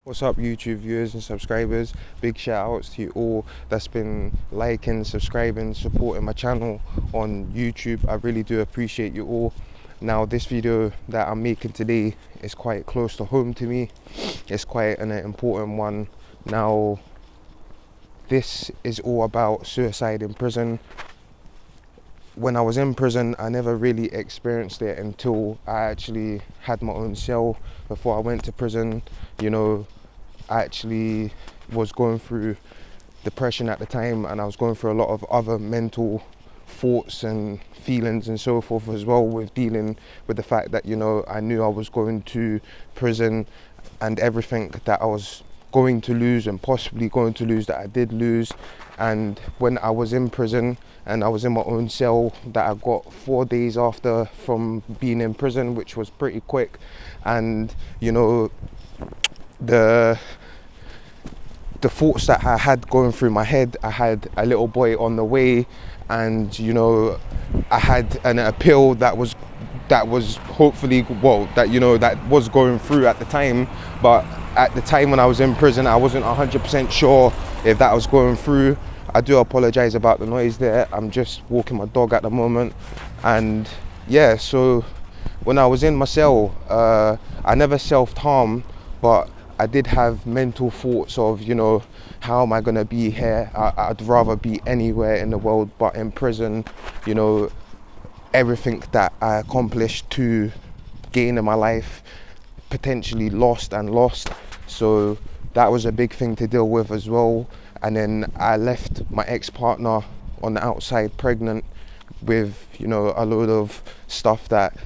What's up, YouTube viewers and subscribers? Big shout outs to you all that's been liking, subscribing, supporting my channel on YouTube. I really do appreciate you all. Now, this video that I'm making today is quite close to home to me. It's quite an important one. Now, this is all about suicide in prison. When I was in prison, I never really experienced it until I actually had my own cell. Before I went to prison, I actually was going through depression at the time, and I was going through a lot of other mental thoughts and feelings and so forth as well, with dealing with the fact that I knew I was going to prison, and everything that I was going to lose and possibly going to lose that I did lose. And when I was in prison and I was in my own cell that I got 4 days after from being in prison, which was pretty quick, and the thoughts that I had going through my head, I had a little boy on the way, and I had an appeal that was hopefully, that was going through at the time. But at the time when I was in prison, I wasn't 100% sure if that was going through. I do apologize about the noise there. I'm just walking my dog at the moment. And yeah, so when I was in my cell, I never self-harmed, but I did have mental thoughts of, how am I going to be here? I'd rather be anywhere in the world, but in prison, everything that I accomplished to gain in my life, potentially lost. So that was a big thing to deal with as well. And then I left my ex-partner on the outside pregnant with, a load of stuff that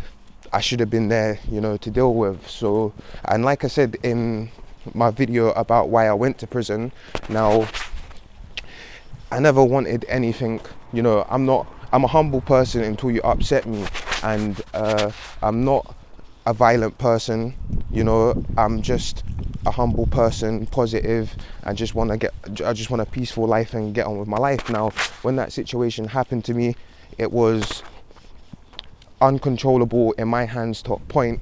I should have been there, to deal with. So, and like I said in my video about why I went to prison, now, I never wanted anything, I'm a humble person until you upset me, and I'm not a violent person, I'm just a humble person, positive, and I just want a peaceful life and get on with my life. Now, when that situation happened to me, it was uncontrollable in my hands to a point.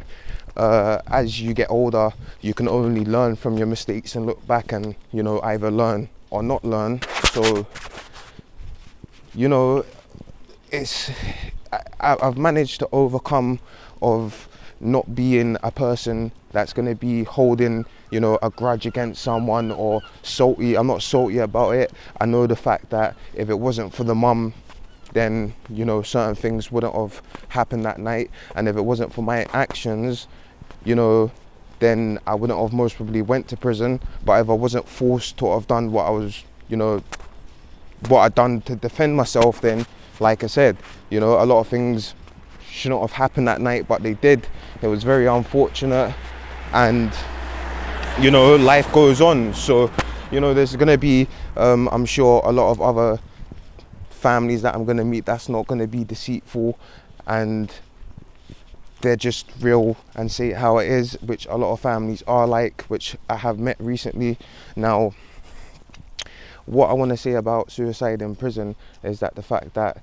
As you get older, you can only learn from your mistakes and look back and either learn or not learn. So I've managed to overcome of not being a person that's going to be holding a grudge against someone or salty. I'm not salty about it. I know the fact that if it wasn't for the mum, then certain things wouldn't have happened that night, and if it wasn't for my actions, then I wouldn't have most probably went to prison. But if I wasn't forced to have done what I was, what I'd done to defend myself, then like I said, a lot of things shouldn't have happened that night, but they did. It was very unfortunate, and life goes on. So there's gonna be I'm sure a lot of other families that I'm going to meet that's not going to be deceitful, and they're just real and say it how it is, which a lot of families are like, which I have met recently. Now, what I want to say about suicide in prison is that the fact that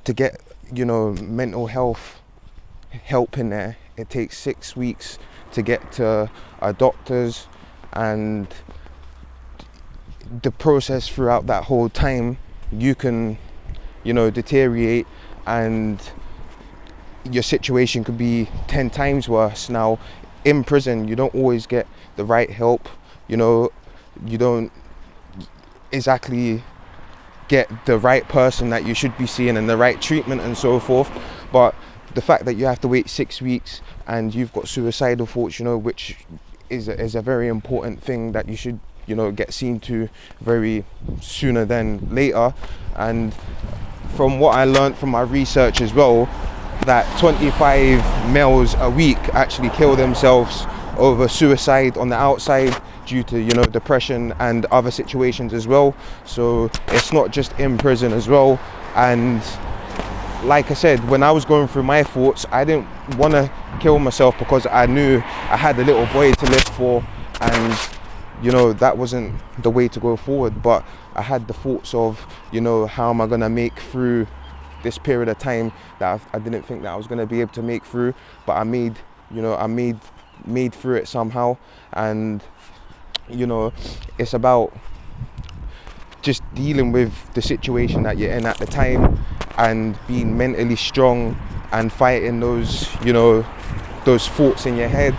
to get mental health help in there, it takes 6 weeks to get to a doctor's, and the process throughout that whole time, you can deteriorate, and your situation could be 10 times worse. Now, in prison, you don't always get the right help, you don't exactly get the right person that you should be seeing and the right treatment and so forth. But the fact that you have to wait 6 weeks and you've got suicidal thoughts, which is a very important thing that you should get seen to very sooner than later. And from what I learned from my research as well, that 25 males a week actually kill themselves over suicide on the outside due to depression and other situations as well. So it's not just in prison as well. And like I said, when I was going through my thoughts, I didn't want to kill myself because I knew I had a little boy to live for, and that wasn't the way to go forward. But I had the thoughts of, how am I going to make through this period of time that I didn't think that I was going to be able to make through. But I made through it somehow. And you know, it's about just dealing with the situation that you're in at the time and being mentally strong and fighting those, you know, those thoughts in your head.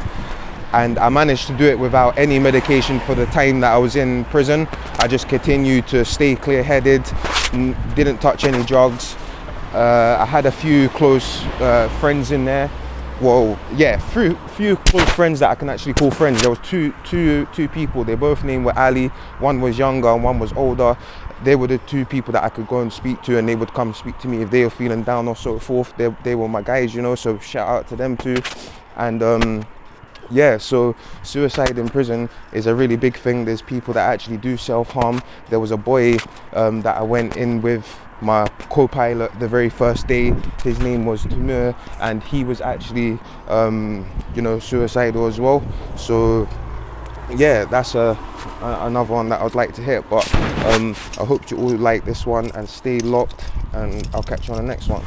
And I managed to do it without any medication for the time that I was in prison. I just continued to stay clear-headed, didn't touch any drugs. I had a few close friends in there. Well, yeah, few close friends that I can actually call friends. There was two people. They both named were Ali. One was younger and one was older. They were the two people that I could go and speak to, and they would come speak to me if they were feeling down or so forth. They were my guys, you know. So shout out to them too. And yeah, so suicide in prison is a really big thing. There's people that actually do self-harm. There was a boy that I went in with, my co-pilot, the very first day. His name was Timur, and he was actually you know, suicidal as well. So yeah, that's another one that I'd like to hit. But I hope you all like this one and stay locked, and I'll catch you on the next one.